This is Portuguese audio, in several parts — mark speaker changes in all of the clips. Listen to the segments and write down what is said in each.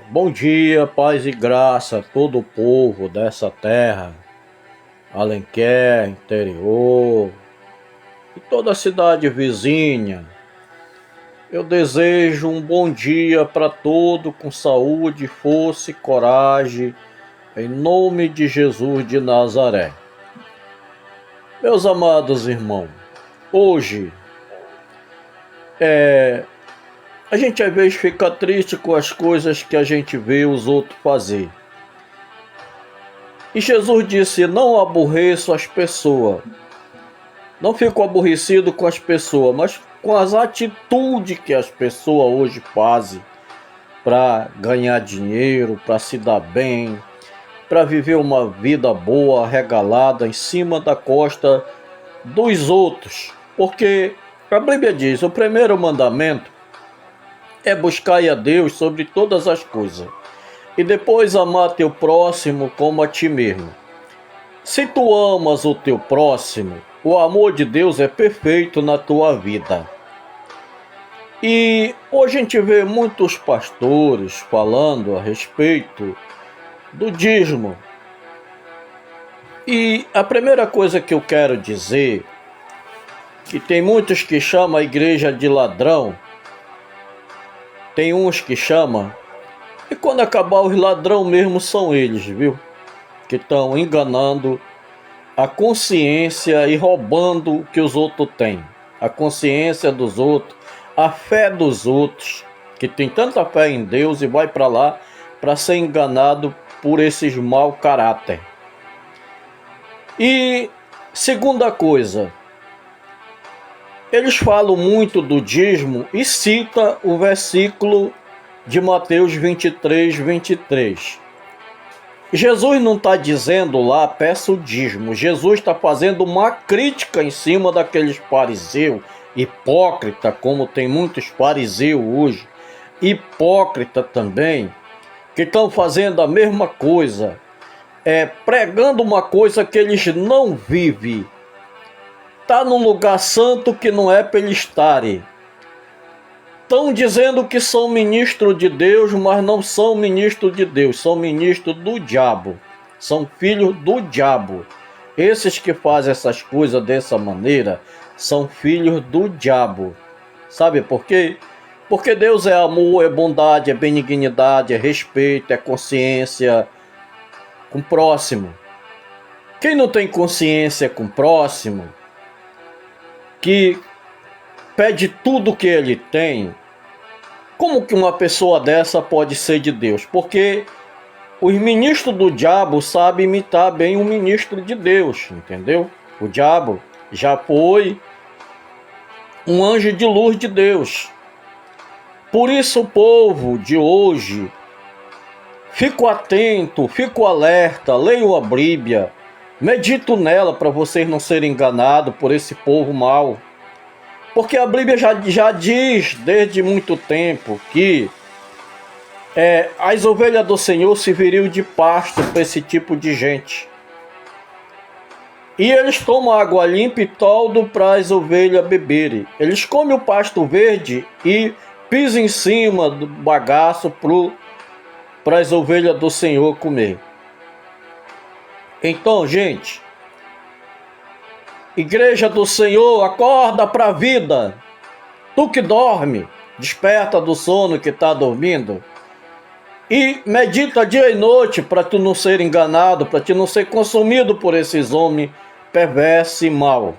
Speaker 1: Bom dia, paz e graça a todo o povo dessa terra, Alenquer, interior e toda a cidade vizinha. Eu desejo um bom dia para todo com saúde, força e coragem, em nome de Jesus de Nazaré. Meus amados irmãos, hoje a gente às vezes fica triste com as coisas que a gente vê os outros fazer. E Jesus disse: não aborreço as pessoas. Não fico aborrecido com as pessoas, mas com as atitudes que as pessoas hoje fazem para ganhar dinheiro, para se dar bem, para viver uma vida boa, regalada em cima da costa dos outros. Porque a Bíblia diz: o primeiro mandamento é buscar a Deus sobre todas as coisas, e depois amar teu próximo como a ti mesmo. Se tu amas o teu próximo, o amor de Deus é perfeito na tua vida. E hoje a gente vê muitos pastores falando a respeito do dízimo. E a primeira coisa que eu quero dizer, que tem muitos que chamam a igreja de ladrão, tem uns que chamam, e quando acabar os ladrão mesmo são eles, viu? Que estão enganando a consciência e roubando o que os outros têm. A consciência dos outros, a fé dos outros, que tem tanta fé em Deus e vai para lá para ser enganado por esses mau caráter. E segunda coisa, eles falam muito do dízimo e cita o versículo de Mateus 23:23. Jesus não está dizendo lá, peça o dízimo. Jesus está fazendo uma crítica em cima daqueles fariseus, hipócrita, como tem muitos fariseus hoje, hipócrita também, que estão fazendo a mesma coisa, pregando uma coisa que eles não vivem. Está num lugar santo que não é para eles estarem. Estão dizendo que são ministros de Deus, mas não são ministros de Deus, são ministros do diabo, são filhos do diabo. Esses que fazem essas coisas dessa maneira são filhos do diabo. Sabe por quê? Porque Deus é amor, é bondade, é benignidade, é respeito, é consciência com o próximo. Quem não tem consciência com o próximo, que pede tudo que ele tem, como que uma pessoa dessa pode ser de Deus? Porque os ministros do diabo sabem imitar bem o ministro de Deus, entendeu? O diabo já foi um anjo de luz de Deus. Por isso o povo de hoje, fico atento, fico alerta, leio a Bíblia, medito nela para vocês não serem enganados por esse povo mau. Porque a Bíblia já diz desde muito tempo que as ovelhas do Senhor serviriam de pasto para esse tipo de gente. E eles tomam água limpa e toldo para as ovelhas beberem. Eles comem o pasto verde e pisam em cima do bagaço para as ovelhas do Senhor comer. Então, gente, Igreja do Senhor, acorda para a vida. Tu que dorme, desperta do sono que está dormindo. E medita dia e noite para tu não ser enganado, para tu não ser consumido por esses homens perversos e maus.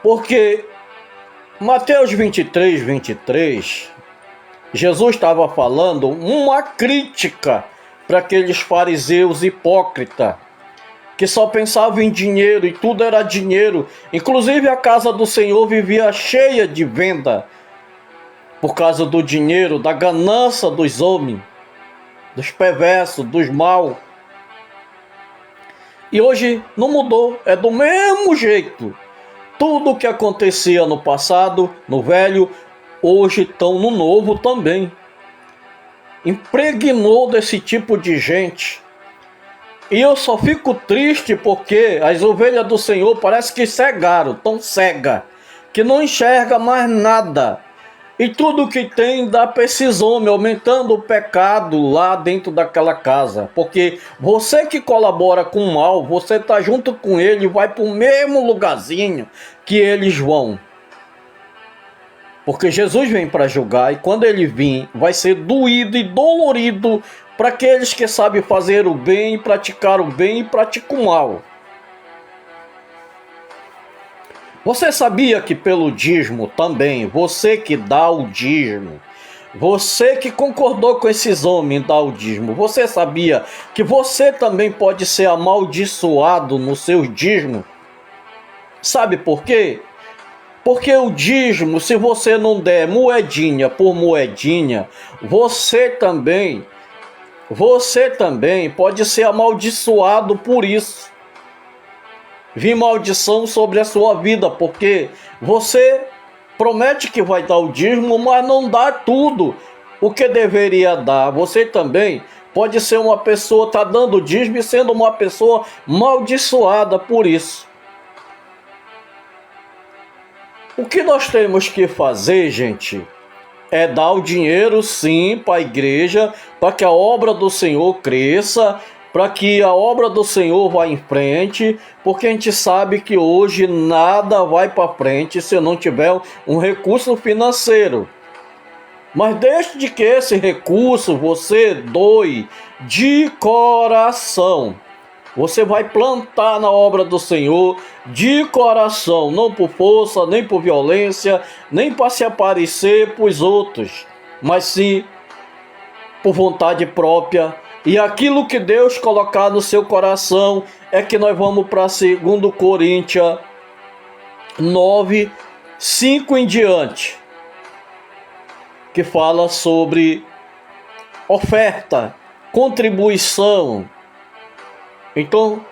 Speaker 1: Porque Mateus 23:23, Jesus estava falando uma crítica para aqueles fariseus hipócritas, que só pensavam em dinheiro e tudo era dinheiro. Inclusive a casa do Senhor vivia cheia de venda por causa do dinheiro, da ganância dos homens, dos perversos, dos maus. E hoje não mudou, é do mesmo jeito. Tudo o que acontecia no passado, no velho, hoje estão no novo também. Impregnou desse tipo de gente. E eu só fico triste porque as ovelhas do Senhor parece que cegaram, tão cega, que não enxerga mais nada. E tudo que tem dá para esses homens, aumentando o pecado lá dentro daquela casa. Porque você que colabora com o mal, você está junto com ele e vai para o mesmo lugarzinho que eles vão. Porque Jesus vem para julgar, e quando ele vir, vai ser doído e dolorido para aqueles que sabem fazer o bem, praticar o bem e praticar o mal. Você sabia que pelo dízimo também, você que dá o dízimo, você que concordou com esses homens em dar o dízimo, você sabia que você também pode ser amaldiçoado no seu dízimo? Sabe por quê? Porque o dízimo, se você não der moedinha por moedinha, você também pode ser amaldiçoado por isso. Vir maldição sobre a sua vida, porque você promete que vai dar o dízimo, mas não dá tudo o que deveria dar. Você também pode ser uma pessoa, está dando dízimo e sendo uma pessoa amaldiçoada por isso. O que nós temos que fazer, gente, é dar o dinheiro sim para a igreja, para que a obra do Senhor cresça, para que a obra do Senhor vá em frente, porque a gente sabe que hoje nada vai para frente se não tiver um recurso financeiro. Mas desde que esse recurso você doe de coração, você vai plantar na obra do Senhor de coração, não por força, nem por violência, nem para se aparecer para os outros, mas sim por vontade própria. E aquilo que Deus colocar no seu coração é que nós vamos para 2 Coríntios 9, 5 em diante, que fala sobre oferta, contribuição. Então,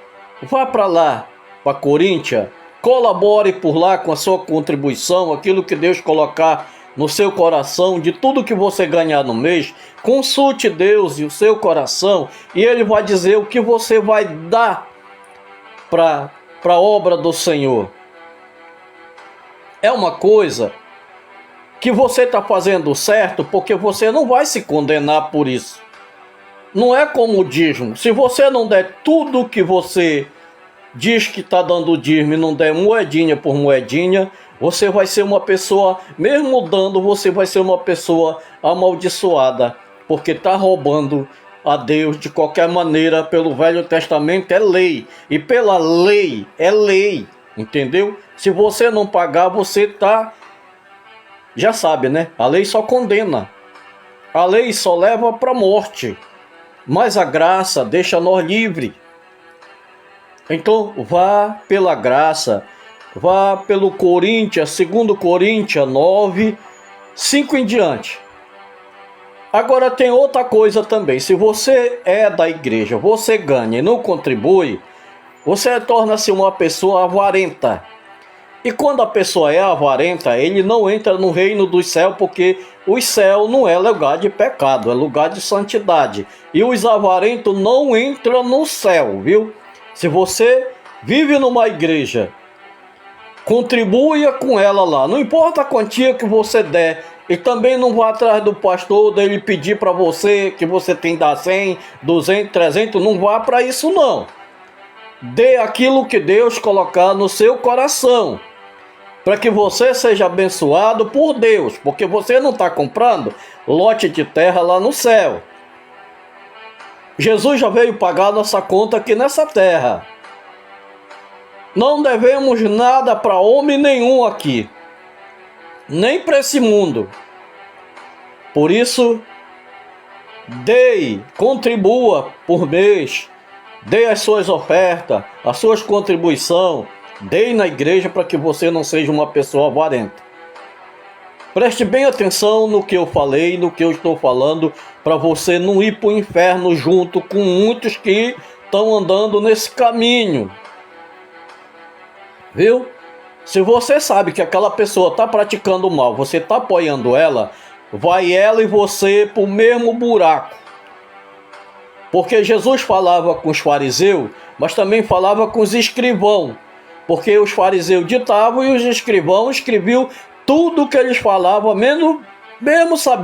Speaker 1: vá para lá, para Coríntia, colabore por lá com a sua contribuição, aquilo que Deus colocar no seu coração, de tudo que você ganhar no mês. Consulte Deus e o seu coração, e Ele vai dizer o que você vai dar para a obra do Senhor. É uma coisa que você está fazendo certo, porque você não vai se condenar por isso. Não é como o dízimo. Se você não der tudo o que você diz que está dando dízimo e não der moedinha por moedinha, você vai ser uma pessoa, mesmo dando, você vai ser uma pessoa amaldiçoada, porque está roubando a Deus de qualquer maneira. Pelo Velho Testamento é lei, e pela lei é lei, entendeu? Se você não pagar, você está, já sabe, né? A lei só condena, a lei só leva para a morte, mas a graça deixa nós livres. Então vá pela graça, vá pelo Coríntios, 2 Coríntios 9, 5 em diante. Agora tem outra coisa também. Se você é da igreja, você ganha e não contribui, você torna-se uma pessoa avarenta. E quando a pessoa é avarenta, ele não entra no reino dos céus, porque o céu não é lugar de pecado, é lugar de santidade. E os avarentos não entram no céu, viu? Se você vive numa igreja, contribua com ela lá, não importa a quantia que você der, e também não vá atrás do pastor, dele pedir para você que você tem que dar 100, 200, 300, não vá para isso não. Dê aquilo que Deus colocar no seu coração, para que você seja abençoado por Deus, porque você não está comprando lote de terra lá no céu. Jesus já veio pagar nossa conta aqui nessa terra. Não devemos nada para homem nenhum aqui, nem para esse mundo. Por isso, dê, contribua por mês, dê as suas ofertas, as suas contribuições, dê na igreja para que você não seja uma pessoa avarenta. Preste bem atenção no que eu falei, no que eu estou falando, para você não ir para o inferno junto com muitos que estão andando nesse caminho. Viu? Se você sabe que aquela pessoa está praticando mal, você está apoiando ela, vai ela e você para o mesmo buraco. Porque Jesus falava com os fariseus, mas também falava com os escrivãos. Porque os fariseus ditavam e os escrivãos escreviam tudo que eles falavam, menos Mesmo sabendo